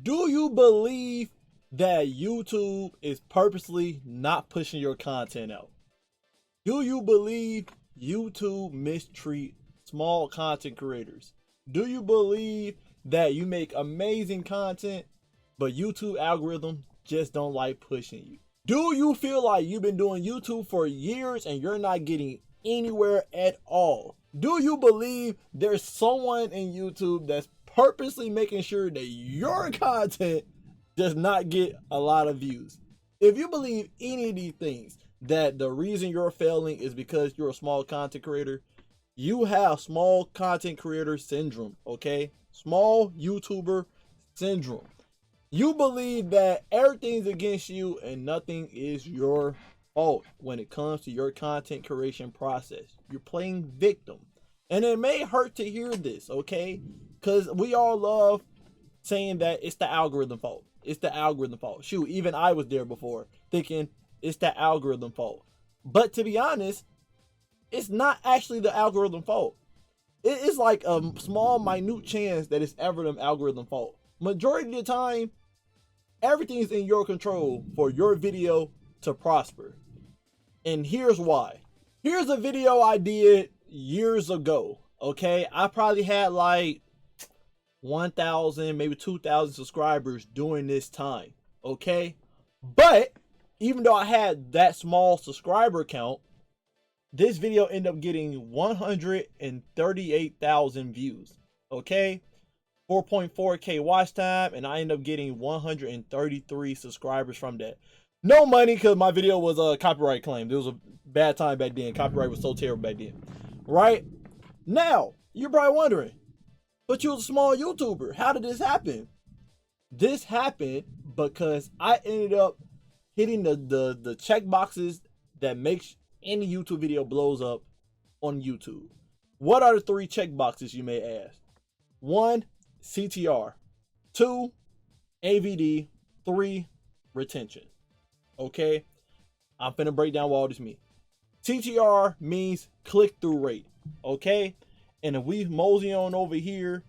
Do you believe that YouTube is purposely not pushing your content out? Do you believe YouTube mistreat small content creators? Do you believe that you make amazing content, but YouTube algorithm just don't like pushing you? Do you feel like you've been doing YouTube for years and you're not getting anywhere at all? Do you believe there's someone in YouTube that's purposely making sure that your content does not get a lot of views? If you believe any of these things, that the reason you're failing is because you're a small content creator, you have small content creator syndrome, okay? Small YouTuber syndrome. You believe that everything's against you and nothing is your fault when it comes to your content creation process. You're playing victim. And it may hurt to hear this, okay? Because we all love saying that it's the algorithm fault. It's the algorithm fault. Shoot, even I was there before thinking it's the algorithm fault. But to be honest, it's not actually the algorithm fault. It's like a small, minute chance that it's ever the algorithm fault. Majority of the time, everything is in your control for your video to prosper. And here's why. Here's a video I did years ago, okay? I probably had like 1,000, maybe 2,000 subscribers during this time, okay? But even though I had that small subscriber count, this video ended up getting 138,000 views, okay? 4.4K watch time, and I ended up getting 133 subscribers from that. No money, because my video was a copyright claim. It was a bad time back then. Copyright was so terrible back then, right? Now, you're probably wondering, but you was a small YouTuber. How did this happen? This happened because I ended up hitting the check boxes that makes any YouTube video blows up on YouTube. What are the 3 check boxes, you may ask? 1, CTR. 2, AVD. 3, retention. Okay? I'm finna break down what all this means. CTR means click-through rate. Okay? And if we mosey on over here,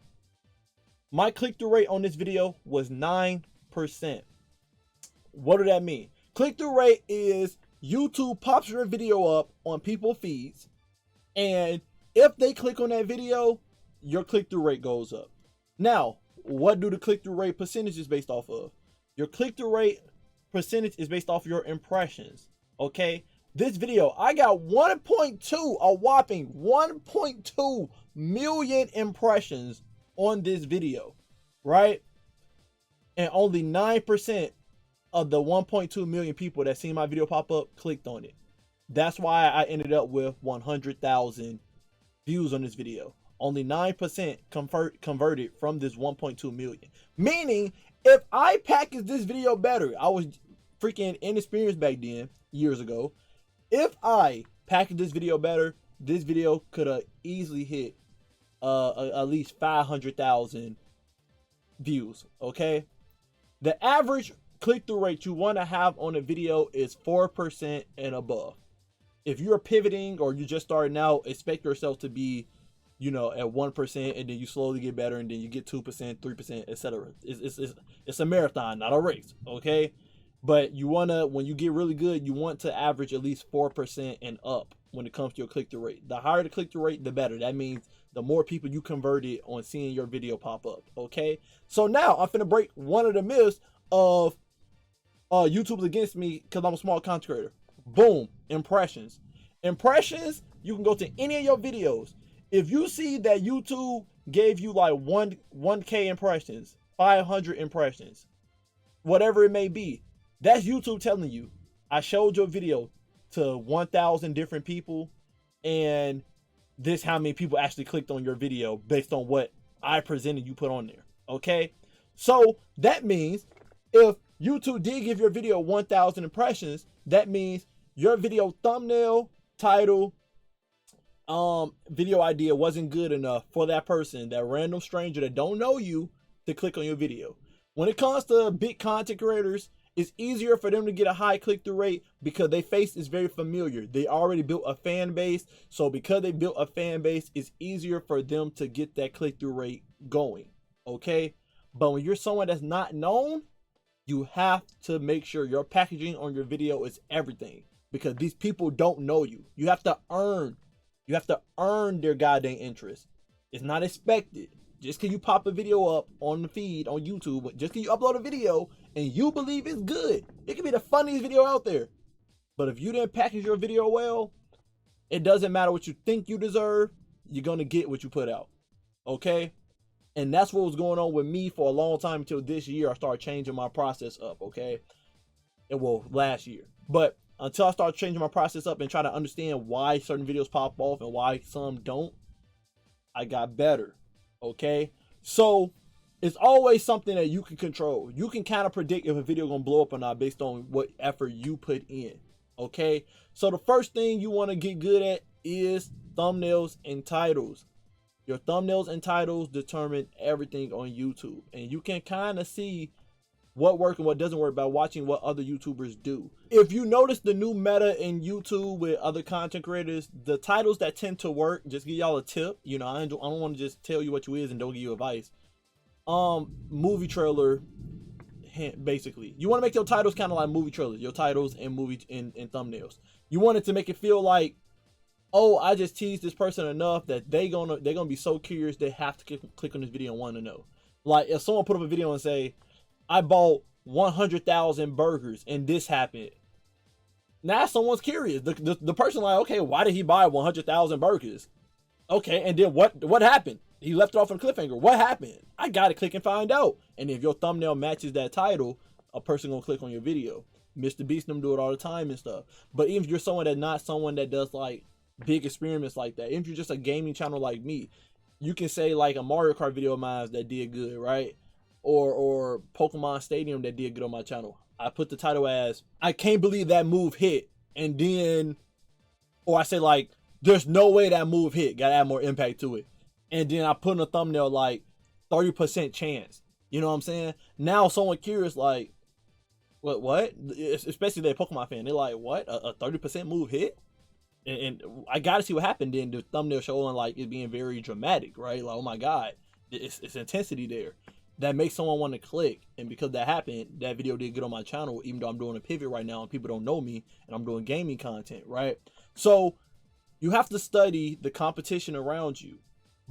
my click-through rate on this video was 9%. What do that mean? Click-through rate is YouTube pops your video up on people's feeds, and if they click on that video, your click-through rate goes up. Now, what do the click-through rate percentage is based off of? Your click-through rate percentage is based off your impressions, okay? This video, I got 1.2, a whopping 1.2 million impressions on this video, right? And only 9% of the 1.2 million people that seen my video pop up clicked on it. That's why I ended up with 100,000 views on this video. Only 9% converted from this 1.2 million. Meaning, if I packaged this video better, I was freaking inexperienced back then, years ago. If I packaged this video better, this video could have easily hit at least 500,000 views, okay? The average click-through rate you want to have on a video is 4% and above. If you're pivoting or you just starting out, expect yourself to be, you know, at 1%, and then you slowly get better, and then you get 2%, 3%, etc. It's a marathon, not a race, okay? But you want to, when you get really good, you want to average at least 4% and up when it comes to your click-through rate. The higher the click-through rate, the better. That means the more people you converted on seeing your video pop up, okay? So now I'm finna break one of the myths of YouTube's against me because I'm a small content creator. Boom, impressions. Impressions, you can go to any of your videos. If you see that YouTube gave you like 1K impressions, 500 impressions, whatever it may be, that's YouTube telling you, I showed your video to 1,000 different people, and this how many people actually clicked on your video based on what I presented you put on there, okay? So that means if YouTube did give your video 1,000 impressions, that means your video thumbnail, title, video idea wasn't good enough for that person, that random stranger that don't know you, to click on your video. When it comes to big content creators, it's easier for them to get a high click-through rate because their face is very familiar. They already built a fan base. So because they built a fan base, it's easier for them to get that click-through rate going, okay? But when you're someone that's not known, you have to make sure your packaging on your video is everything, because these people don't know you. You have to earn their goddamn interest. It's not expected. Just because you pop a video up on the feed on YouTube, just because you upload a video and you believe it's good, it can be the funniest video out there. But if you didn't package your video well, it doesn't matter what you think you deserve, you're going to get what you put out. Okay? And that's what was going on with me for a long time until this year. I started changing my process up, okay? And well, last year. But until I started changing my process up and try to understand why certain videos pop off and why some don't, I got better, okay? So it's always something that you can control. You can kind of predict if a video gonna blow up or not based on what effort you put in, okay? So the first thing you want to get good at is thumbnails and titles. Your thumbnails and titles determine everything on YouTube, and you can kind of see what works and what doesn't work by watching what other YouTubers do. If you notice the new meta in YouTube with other content creators, the titles that tend to work, just give y'all a tip. You know, I don't want to just tell you what you is and don't give you advice. Movie trailer, basically. You want to make your titles kind of like movie trailers, your titles and movie and thumbnails. You want it to make it feel like, oh, I just teased this person enough that they're gonna be so curious they have to click on this video and want to know. Like if someone put up a video and say, I bought 100,000 burgers and this happened. Now someone's curious. The person like, okay, why did he buy 100,000 burgers? Okay, and then what happened? He left it off on a cliffhanger. What happened? I gotta click and find out. And if your thumbnail matches that title, a person gonna click on your video. Mr. Beast them do it all the time and stuff. But even if you're someone that's not someone that does like big experiments like that, if you're just a gaming channel like me, you can say like a Mario Kart video of mine that did good, right? Or Pokemon Stadium that did good on my channel. I put the title as, I can't believe that move hit. And then, or I say like, there's no way that move hit. Gotta add more impact to it. And then I put in a thumbnail like 30% chance. You know what I'm saying? Now someone curious like, what? Especially that Pokemon fan. They're like, what? A 30% move hit? And I gotta see what happened. Then the thumbnail showing like it being very dramatic, right? Like, oh my God, it's intensity there. That makes someone want to click. And because that happened, that video did good on my channel, even though I'm doing a pivot right now and people don't know me and I'm doing gaming content, right? So you have to study the competition around you,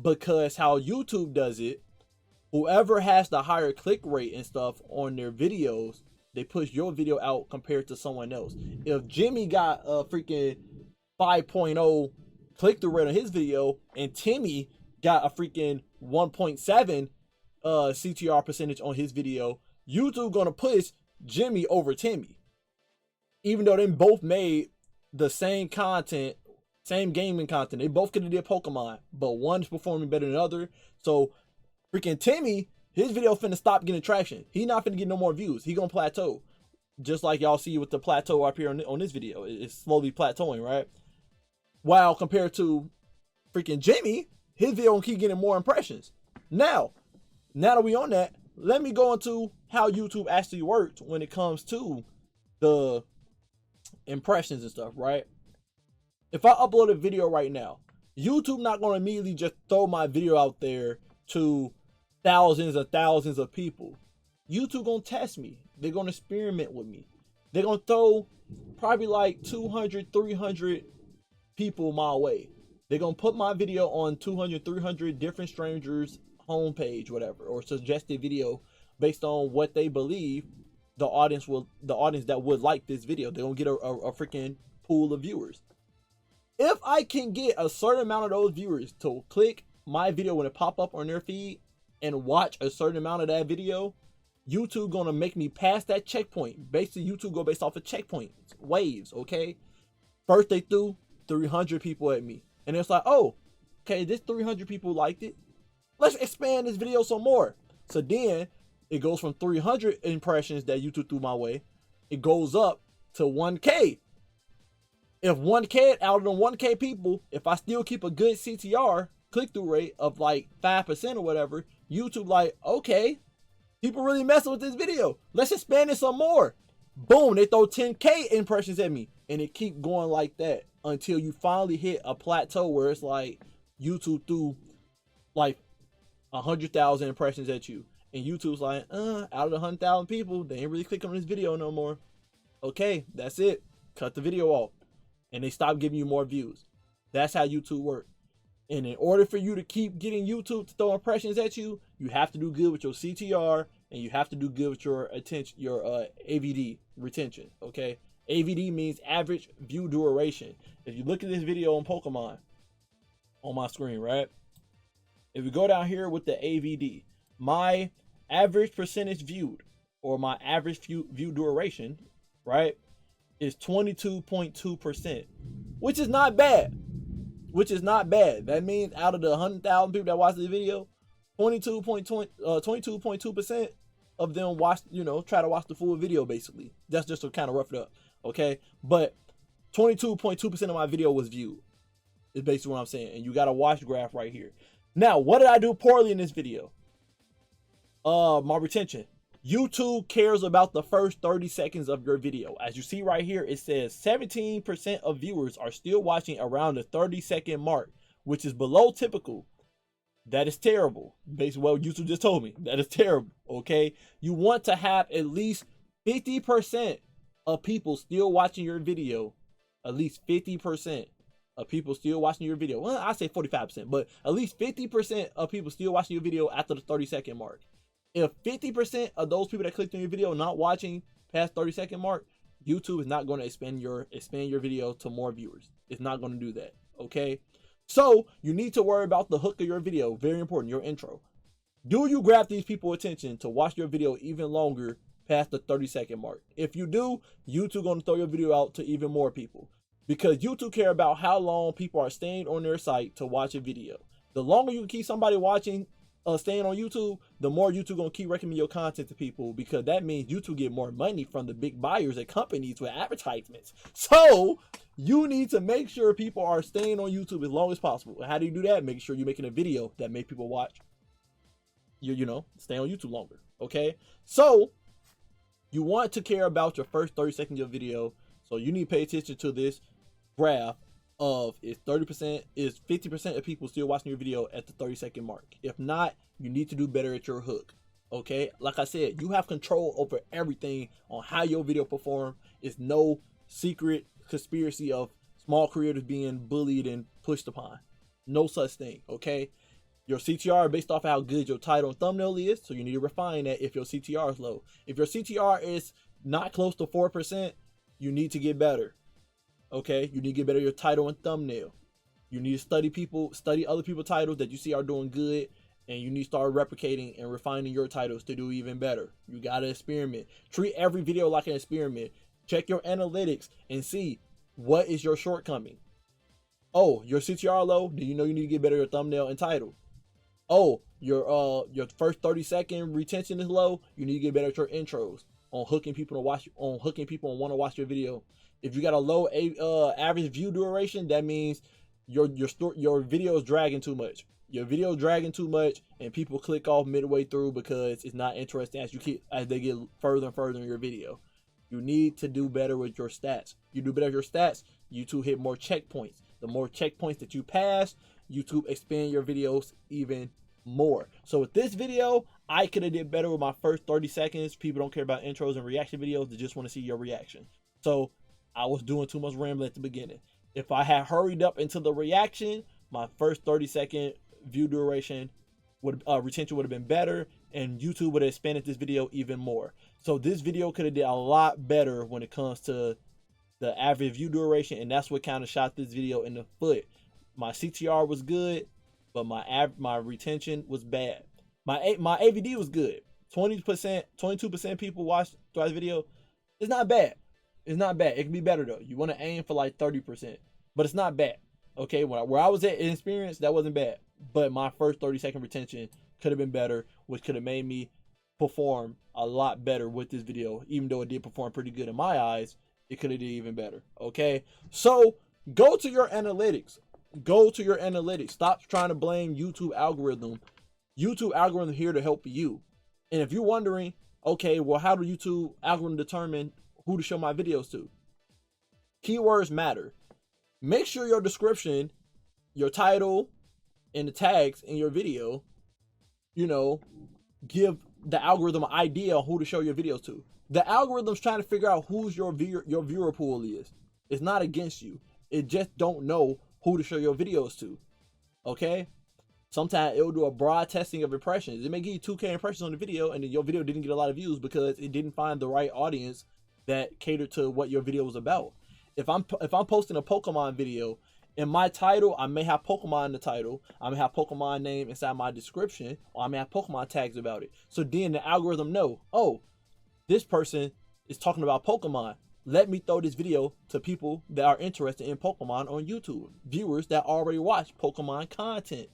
because how YouTube does it, whoever has the higher click rate and stuff on their videos, they push your video out compared to someone else. If Jimmy got a freaking 5.0 click-through rate on his video and Timmy got a freaking 1.7 CTR percentage on his video, YouTube gonna push Jimmy over Timmy, even though they both made the same content, same gaming content. They both could have did Pokemon, but one's performing better than the other. So freaking Timmy, his video finna stop getting traction. He not finna get no more views. He gonna plateau, just like y'all see with the plateau up here on this video. It's slowly plateauing, right? While compared to freaking Jimmy, his video gonna keep getting more impressions. Now that we on that, let me go into how YouTube actually works when it comes to the impressions and stuff, right? If I upload a video right now, YouTube not going to immediately just throw my video out there to thousands of people. YouTube going to test me. They're going to experiment with me. They're going to throw probably like 200, 300 people my way. They're going to put my video on 200, 300 different strangers' homepage, whatever, or suggested video based on what they believe the audience that would like this video. They're going to get a freaking pool of viewers. If I can get a certain amount of those viewers to click my video when it pop up on their feed and watch a certain amount of that video, YouTube gonna make me pass that checkpoint. Basically, YouTube go based off of checkpoints, waves, okay? First they threw 300 people at me. And it's like, oh, okay, this 300 people liked it. Let's expand this video some more. So then it goes from 300 impressions that YouTube threw my way. It goes up to 1K. If 1K out of the 1K people, if I still keep a good CTR, click-through rate of like 5% or whatever, YouTube like, okay, people really messing with this video. Let's expand it some more. Boom, they throw 10K impressions at me. And it keep going like that until you finally hit a plateau where it's like YouTube threw like 100,000 impressions at you. and YouTube's like, out of the 100,000 people, they ain't really clicking on this video no more. Okay, that's it. Cut the video off. And they stop giving you more views. That's how YouTube works. And in order for you to keep getting YouTube to throw impressions at you, you have to do good with your CTR and you have to do good with your attention, your AVD retention. Okay, AVD means average view duration. If you look at this video on Pokemon on my screen, right? If we go down here with the AVD, my average percentage viewed or my average view duration, right, is 22.2%, which is not bad. That means out of the 100,000 people that watch this video, 22.2% of them watch, try to watch the full video basically. That's just to kind of rough it up, okay? But 22.2% of my video was viewed, is basically what I'm saying. And you got a watch graph right here. Now, what did I do poorly in this video? My retention. YouTube cares about the first 30 seconds of your video. As you see right here, it says 17% of viewers are still watching around the 30-second mark, which is below typical. That is terrible. Based on what YouTube just told me, that is terrible, okay? You want to have at least 50% of people still watching your video. At least 50% of people still watching your video. Well, I say 45%, but at least 50% of people still watching your video after the 30-second mark. If 50% of those people that clicked on your video not watching past 30-second mark, YouTube is not going to expand your video to more viewers. It's not going to do that, okay? So you need to worry about the hook of your video. Very important, your intro. Do you grab these people's attention to watch your video even longer past the 30-second mark? If you do, YouTube going to throw your video out to even more people, because YouTube care about how long people are staying on their site to watch a video. The longer you can keep somebody watching, staying on YouTube, the more YouTube gonna keep recommending your content to people, because that means YouTube get more money from the big buyers and companies with advertisements. So you need to make sure people are staying on YouTube as long as possible. And how do you do that? Make sure you're making a video that make people watch. Stay on YouTube longer. Okay, so you want to care about your first 30 seconds of your video. So you need to pay attention to this graph of is 50% of people still watching your video at the 30-second mark. If not, you need to do better at your hook. Okay, like I said, you have control over everything on how your video perform. It's no secret conspiracy of small creators being bullied and pushed upon. No such thing. Okay, your CTR based off of how good your title and thumbnail is, so you need to refine that. If your CTR is low, if your CTR is not close to 4%, you need to get better. Okay, you need to get better at your title and thumbnail. You need to study other people's titles that you see are doing good, and you need to start replicating and refining your titles to do even better. You gotta experiment. Treat every video like an experiment. Check your analytics and see what is your shortcoming. Oh, your CTR low? Do you know you need to get better at your thumbnail and title? Oh, your first 30-second retention is low. You need to get better at your intros on hooking people and want to watch your video. If you got a low average view duration, that means your video is dragging too much. Your video is dragging too much, and people click off midway through because it's not interesting as they get further and further in your video. You need to do better with your stats. You do better with your stats, YouTube hit more checkpoints. The more checkpoints that you pass, YouTube expand your videos even more. So with this video, I could have did better with my first 30 seconds. People don't care about intros and reaction videos. They just want to see your reaction. So I was doing too much rambling at the beginning. If I had hurried up into the reaction, my first 30-second view duration retention would have been better, and YouTube would have expanded this video even more. So this video could have did a lot better when it comes to the average view duration, and that's what kind of shot this video in the foot. My CTR was good, but my retention was bad. My AVD was good. 20%, 22% people watched throughout the video. It's not bad. It's not bad. It can be better though. You want to aim for like 30%, but it's not bad. Okay, where I was at in experience, that wasn't bad. But my first 30-second retention could have been better, which could have made me perform a lot better with this video. Even though it did perform pretty good in my eyes, it could have did even better. Okay, so go to your analytics. Go to your analytics. Stop trying to blame YouTube algorithm. YouTube algorithm here to help you. And if you're wondering, okay, well, how do YouTube algorithm determine who to show my videos to? Keywords matter. Make sure your description, your title, and the tags in your video, give the algorithm an idea on who to show your videos to. The algorithm's trying to figure out who's your viewer pool is. It's not against you. It just don't know who to show your videos to. Okay? Sometimes it'll do a broad testing of impressions. It may give you 2K impressions on the video, and then your video didn't get a lot of views because it didn't find the right audience that catered to what your video was about. If I'm posting a Pokemon video, in my title, I may have Pokemon in the title. I may have Pokemon name inside my description, or I may have Pokemon tags about it. So then the algorithm know, oh, this person is talking about Pokemon. Let me throw this video to people that are interested in Pokemon on YouTube. Viewers that already watch Pokemon content.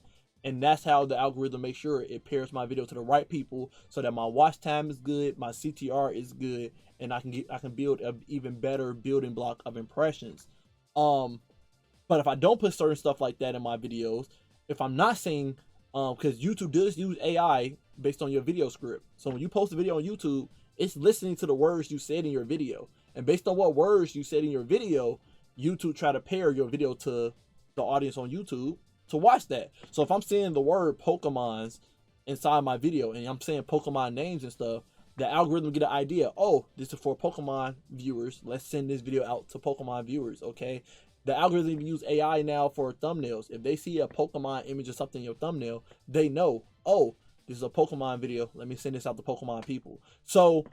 And that's how the algorithm makes sure it pairs my video to the right people so that my watch time is good, my CTR is good, and I can build an even better building block of impressions. But if I don't put certain stuff like that in my videos, if I'm not saying, because YouTube does use AI based on your video script. So when you post a video on YouTube, it's listening to the words you said in your video. And based on what words you said in your video, YouTube try to pair your video to the audience on YouTube to watch that. So if I'm saying the word Pokemons inside my video and I'm saying Pokemon names and stuff, the algorithm get an idea. Oh, this is for Pokemon viewers. Let's send this video out to Pokemon viewers, okay? The algorithm even use AI now for thumbnails. If they see a Pokemon image or something in your thumbnail, they know, oh, this is a Pokemon video. Let me send this out to Pokemon people. So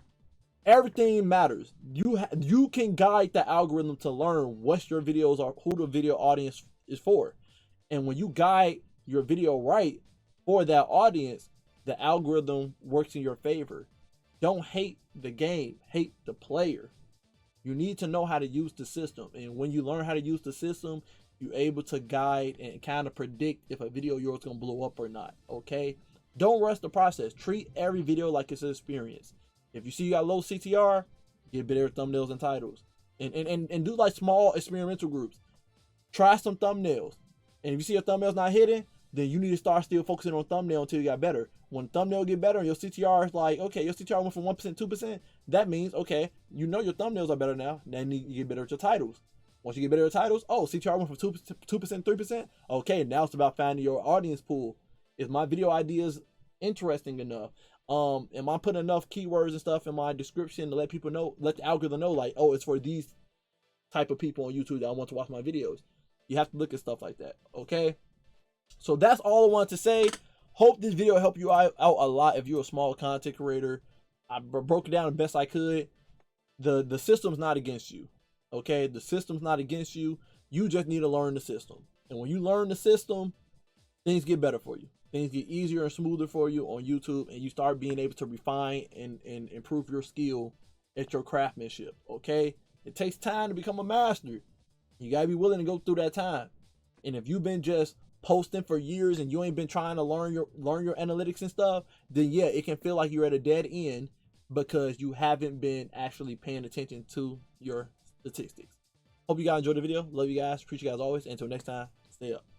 everything matters. You can guide the algorithm to learn what your videos are, who the video audience is for. And when you guide your video right for that audience, the algorithm works in your favor. Don't hate the game, hate the player. You need to know how to use the system. And when you learn how to use the system, you're able to guide and kind of predict if a video of yours is going to blow up or not, okay? Don't rush the process. Treat every video like it's an experience. If you see you got low CTR, get better thumbnails and titles. And do like small experimental groups. Try some thumbnails. And if you see your thumbnails not hitting, then you need to start still focusing on thumbnail until you got better. When thumbnail get better and your CTR is like, okay, your CTR went from 1%, 2%, that means, okay, you know your thumbnails are better now. Then you get better at your titles. Once you get better at titles, oh, CTR went from 2%, 3%. Okay, now it's about finding your audience pool. Is my video ideas interesting enough? Am I putting enough keywords and stuff in my description to let people know, let the algorithm know, like, oh, it's for these type of people on YouTube that I want to watch my videos. You have to look at stuff like that, okay? So that's all I wanted to say. Hope this video helped you out a lot if you're a small content creator. I broke it down the best I could. The system's not against you, okay? The system's not against you. You just need to learn the system. And when you learn the system, things get better for you. Things get easier and smoother for you on YouTube, and you start being able to refine and improve your skill at your craftsmanship, okay? It takes time to become a master. You gotta be willing to go through that time. And if you've been just posting for years and you ain't been trying to learn your analytics and stuff, then yeah, it can feel like you're at a dead end because you haven't been actually paying attention to your statistics. Hope you guys enjoyed the video. Love you guys. Appreciate you guys always. Until next time, stay up.